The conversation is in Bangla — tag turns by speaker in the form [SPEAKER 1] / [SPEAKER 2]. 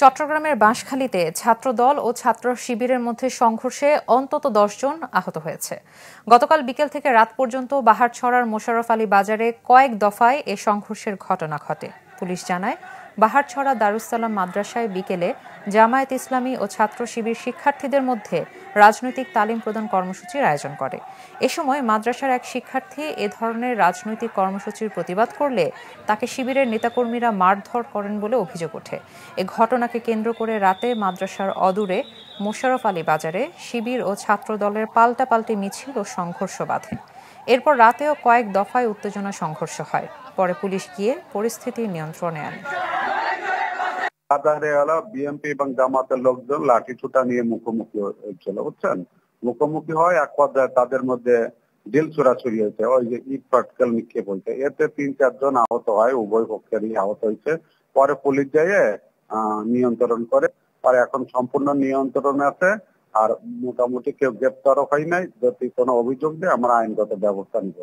[SPEAKER 1] চট্টগ্রামের বাঁশখালীতে ছাত্রদল ও ছাত্র শিবিরের মধ্যে সংঘর্ষে অন্তত 10 জন আহত হয়েছে। গতকাল বিকেল থেকে রাত পর্যন্ত বাহারছড়ার মোশাররফ আলী বাজারে কয়েক দফায় এ সংঘর্ষের ঘটনা ঘটে। পুলিশ জানায়, বাহারছড়া দারুস সালাম মাদ্রাসায় বিকেলে জামায়াত ইসলামী ও ছাত্র শিবির শিক্ষার্থীদের মধ্যে রাজনৈতিক তালিম প্রদান কর্মসূচির আয়োজন করে। এ সময় মাদ্রাসার এক শিক্ষার্থী এ ধরনের রাজনৈতিক কর্মসূচির প্রতিবাদ করলে তাকে শিবিরের নেতাকর্মীরা মারধর করেন বলে অভিযোগ ওঠে। এ ঘটনাকে কেন্দ্র করে রাতে মাদ্রাসার অদূরে মোশাররফ আলী বাজারে শিবির ও ছাত্র দলের পাল্টাপাল্টি মিছিল ও সংঘর্ষ বাধে। এরপর রাতেও কয়েক দফায় উত্তেজনা সংঘর্ষ হয়। পরে পুলিশ গিয়ে পরিস্থিতি নিয়ন্ত্রণে আনে।
[SPEAKER 2] বাজারে হলো বিএনপি এবং জামাতের লোকজন লাঠিছুটা নিয়ে মুখোমুখি হয়েছিল, বুঝছেন। মুখোমুখি হয়, এক পর্যায়ে তাদের মধ্যে ঢিল ছোড়াছুড়ি হয়েছে, ওই যে ইট পাটকেল নিক্ষেপ হয়েছে। এতে 3-4 জন আহত হয়, উভয় পক্ষেরই আহত হয়েছে। পরে পুলিশ যেয়ে নিয়ন্ত্রণ করে। আর এখন সম্পূর্ণ নিয়ন্ত্রণে আছে। আর মোটামুটি কেউ গ্রেপ্তারও হয় নাই। যদি কোনো অভিযোগ দেয় আমরা আইনগত ব্যবস্থা নিব।